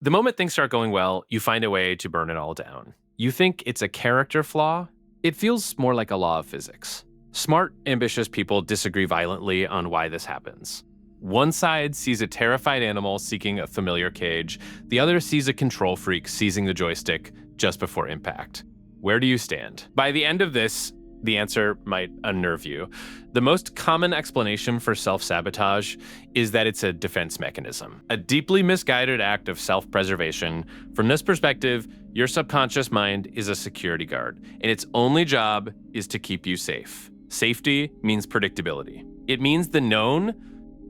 The moment things start going well, you find a way to burn it all down. You think it's a character flaw? It feels more like a law of physics. Smart, ambitious people disagree violently on why this happens. One side sees a terrified animal seeking a familiar cage. The other sees a control freak seizing the joystick just before impact. Where do you stand? By the end of this, the answer might unnerve you. The most common explanation for self-sabotage is that it's a defense mechanism, a deeply misguided act of self-preservation. From this perspective, your subconscious mind is a security guard, and its only job is to keep you safe. Safety means predictability. It means the known.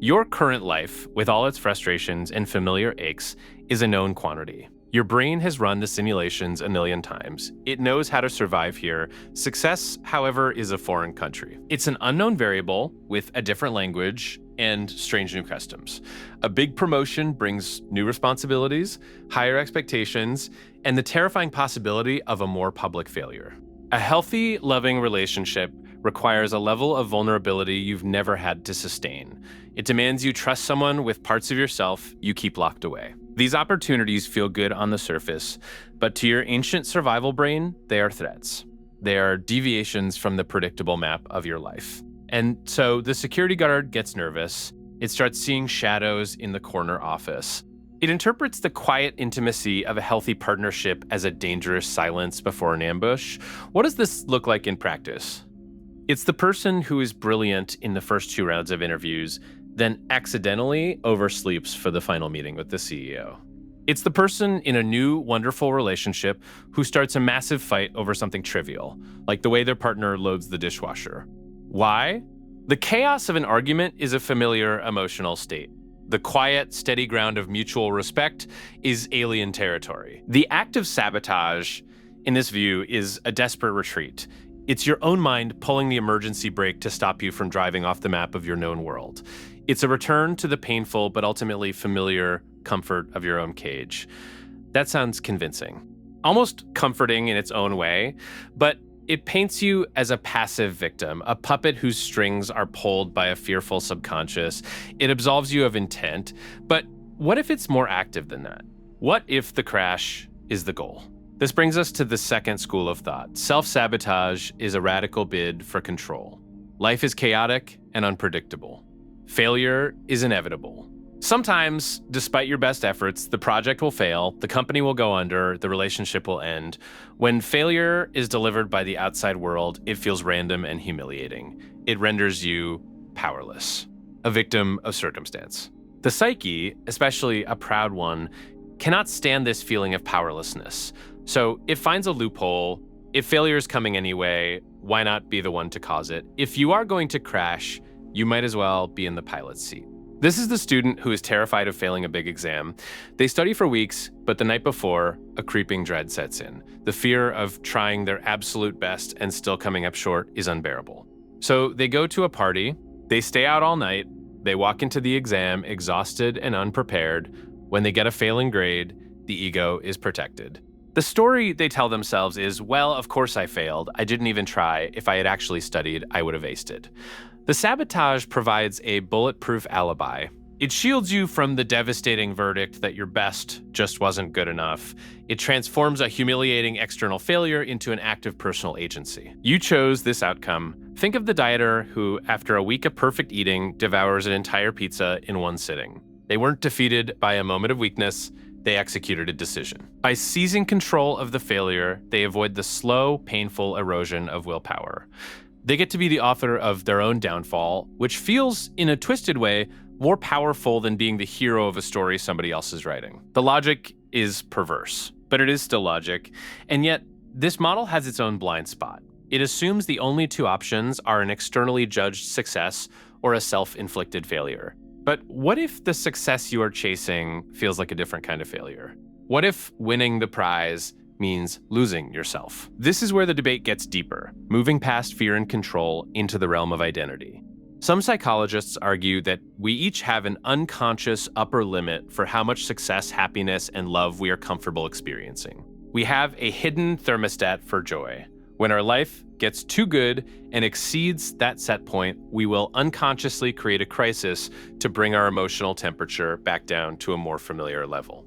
Your current life, with all its frustrations and familiar aches, is a known quantity. Your brain has run the simulations a million times. It knows how to survive here. Success, however, is a foreign country. It's an unknown variable with a different language and strange new customs. A big promotion brings new responsibilities, higher expectations, and the terrifying possibility of a more public failure. A healthy, loving relationship requires a level of vulnerability you've never had to sustain. It demands you trust someone with parts of yourself you keep locked away. These opportunities feel good on the surface, but to your ancient survival brain, they are threats. They are deviations from the predictable map of your life. And so the security guard gets nervous. It starts seeing shadows in the corner office. It interprets the quiet intimacy of a healthy partnership as a dangerous silence before an ambush. What does this look like in practice? It's the person who is brilliant in the first 2 rounds of interviews, then accidentally oversleeps for the final meeting with the CEO. It's the person in a new, wonderful relationship who starts a massive fight over something trivial, like the way their partner loads the dishwasher. Why? The chaos of an argument is a familiar emotional state. The quiet, steady ground of mutual respect is alien territory. The act of sabotage, in this view, is a desperate retreat. It's your own mind pulling the emergency brake to stop you from driving off the map of your known world. It's a return to the painful but ultimately familiar comfort of your own cage. That sounds convincing. Almost comforting in its own way, but it paints you as a passive victim, a puppet whose strings are pulled by a fearful subconscious. It absolves you of intent, but what if it's more active than that? What if the crash is the goal? This brings us to the second school of thought. Self-sabotage is a radical bid for control. Life is chaotic and unpredictable. Failure is inevitable. Sometimes, despite your best efforts, the project will fail, the company will go under, the relationship will end. When failure is delivered by the outside world, it feels random and humiliating. It renders you powerless, a victim of circumstance. The psyche, especially a proud one, cannot stand this feeling of powerlessness. So it finds a loophole. If failure is coming anyway, why not be the one to cause it? If you are going to crash, you might as well be in the pilot's seat. This is the student who is terrified of failing a big exam. They study for weeks, but the night before, a creeping dread sets in. The fear of trying their absolute best and still coming up short is unbearable. So they go to a party, they stay out all night, they walk into the exam exhausted and unprepared. When they get a failing grade, the ego is protected. The story they tell themselves is, well, of course I failed. I didn't even try. If I had actually studied, I would have aced it. The sabotage provides a bulletproof alibi. It shields you from the devastating verdict that your best just wasn't good enough. It transforms a humiliating external failure into an act of personal agency. You chose this outcome. Think of the dieter who, after a week of perfect eating, devours an entire pizza in one sitting. They weren't defeated by a moment of weakness. They executed a decision. By seizing control of the failure, they avoid the slow, painful erosion of willpower. They get to be the author of their own downfall, which feels, in a twisted way, more powerful than being the hero of a story somebody else is writing. The logic is perverse, but it is still logic. And yet, this model has its own blind spot. It assumes the only 2 options are an externally judged success or a self-inflicted failure. But what if the success you are chasing feels like a different kind of failure? What if winning the prize means losing yourself? This is where the debate gets deeper, moving past fear and control into the realm of identity. Some psychologists argue that we each have an unconscious upper limit for how much success, happiness, and love we are comfortable experiencing. We have a hidden thermostat for joy. When our life gets too good and exceeds that set point, we will unconsciously create a crisis to bring our emotional temperature back down to a more familiar level.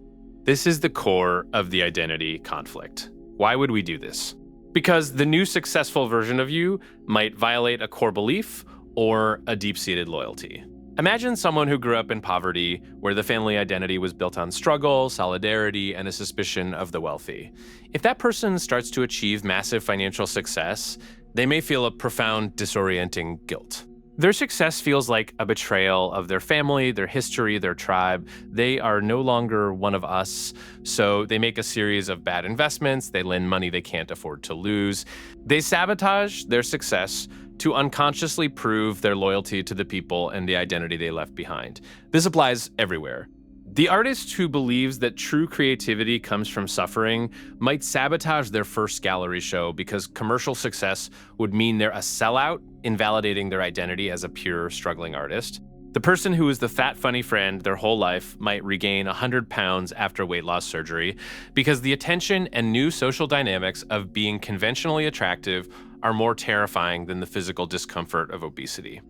This is the core of the identity conflict. Why would we do this? Because the new successful version of you might violate a core belief or a deep-seated loyalty. Imagine someone who grew up in poverty, where the family identity was built on struggle, solidarity, and a suspicion of the wealthy. If that person starts to achieve massive financial success, they may feel a profound, disorienting guilt. Their success feels like a betrayal of their family, their history, their tribe. They are no longer one of us, so they make a series of bad investments, they lend money they can't afford to lose. They sabotage their success to unconsciously prove their loyalty to the people and the identity they left behind. This applies everywhere. The artist who believes that true creativity comes from suffering might sabotage their first gallery show because commercial success would mean they're a sellout, invalidating their identity as a pure, struggling artist. The person who is the fat, funny friend their whole life might regain 100 pounds after weight loss surgery because the attention and new social dynamics of being conventionally attractive are more terrifying than the physical discomfort of obesity.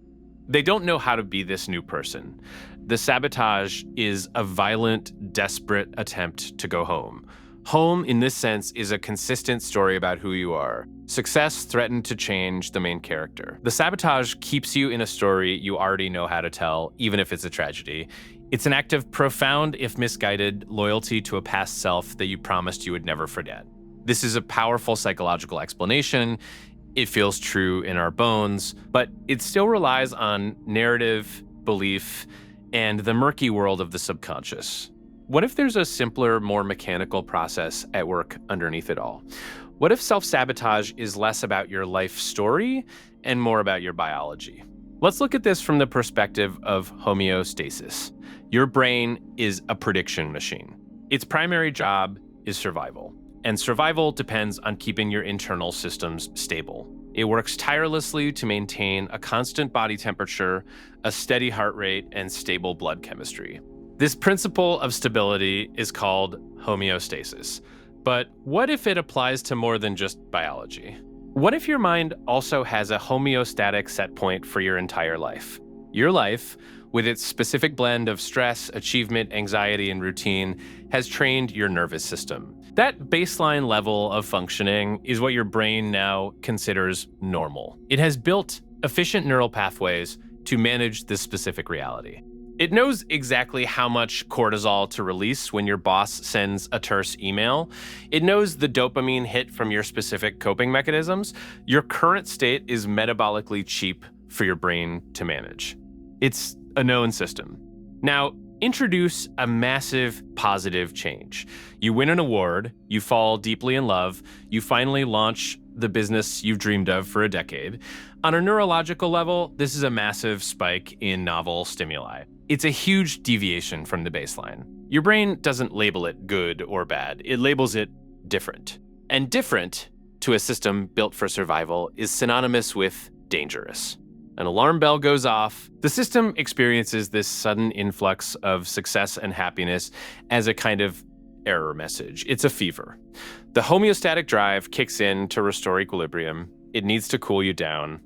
They don't know how to be this new person. The sabotage is a violent, desperate attempt to go home. Home, in this sense, is a consistent story about who you are. Success threatened to change the main character. The sabotage keeps you in a story you already know how to tell, even if it's a tragedy. It's an act of profound, if misguided, loyalty to a past self that you promised you would never forget. This is a powerful psychological explanation. It feels true in our bones, but it still relies on narrative, belief, and the murky world of the subconscious. What if there's a simpler, more mechanical process at work underneath it all? What if self-sabotage is less about your life story and more about your biology? Let's look at this from the perspective of homeostasis. Your brain is a prediction machine. Its primary job is survival. And survival depends on keeping your internal systems stable. It works tirelessly to maintain a constant body temperature, a steady heart rate, and stable blood chemistry. This principle of stability is called homeostasis. But what if it applies to more than just biology? What if your mind also has a homeostatic set point for your entire life? Your life, with its specific blend of stress, achievement, anxiety, and routine, has trained your nervous system. That baseline level of functioning is what your brain now considers normal. It has built efficient neural pathways to manage this specific reality. It knows exactly how much cortisol to release when your boss sends a terse email. It knows the dopamine hit from your specific coping mechanisms. Your current state is metabolically cheap for your brain to manage. It's a known system. Now, introduce a massive positive change. You win an award, you fall deeply in love, you finally launch the business you've dreamed of for a decade. On a neurological level, this is a massive spike in novel stimuli. It's a huge deviation from the baseline. Your brain doesn't label it good or bad, it labels it different. And different, to a system built for survival, is synonymous with dangerous. An alarm bell goes off. The system experiences this sudden influx of success and happiness as a kind of error message. It's a fever. The homeostatic drive kicks in to restore equilibrium. It needs to cool you down.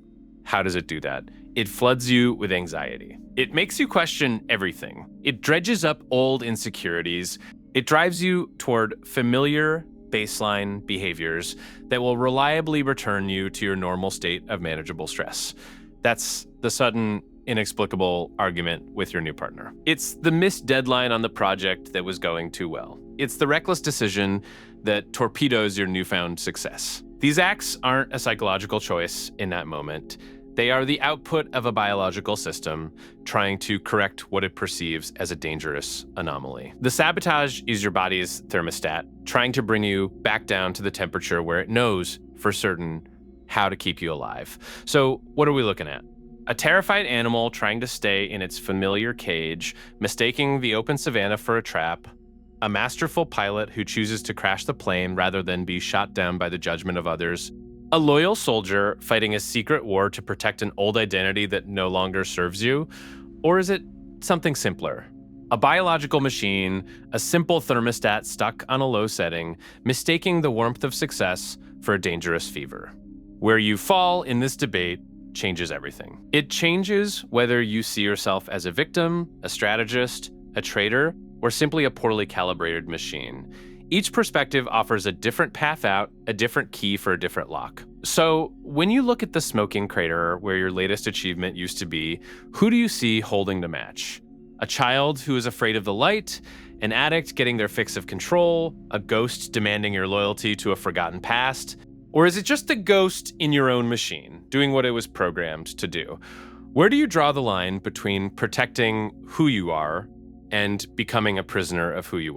How does it do that? It floods you with anxiety. It makes you question everything. It dredges up old insecurities. It drives you toward familiar baseline behaviors that will reliably return you to your normal state of manageable stress. That's the sudden, inexplicable argument with your new partner. It's the missed deadline on the project that was going too well. It's the reckless decision that torpedoes your newfound success. These acts aren't a psychological choice in that moment. They are the output of a biological system trying to correct what it perceives as a dangerous anomaly. The sabotage is your body's thermostat, trying to bring you back down to the temperature where it knows for certain how to keep you alive. So what are we looking at? A terrified animal trying to stay in its familiar cage, mistaking the open savanna for a trap, a masterful pilot who chooses to crash the plane rather than be shot down by the judgment of others, a loyal soldier fighting a secret war to protect an old identity that no longer serves you, or is it something simpler? A biological machine, a simple thermostat stuck on a low setting, mistaking the warmth of success for a dangerous fever. Where you fall in this debate changes everything. It changes whether you see yourself as a victim, a strategist, a traitor, or simply a poorly calibrated machine. Each perspective offers a different path out, a different key for a different lock. So, when you look at the smoking crater where your latest achievement used to be, who do you see holding the match? A child who is afraid of the light, an addict getting their fix of control, a ghost demanding your loyalty to a forgotten past? Or is it just a ghost in your own machine, doing what it was programmed to do? Where do you draw the line between protecting who you are and becoming a prisoner of who you were?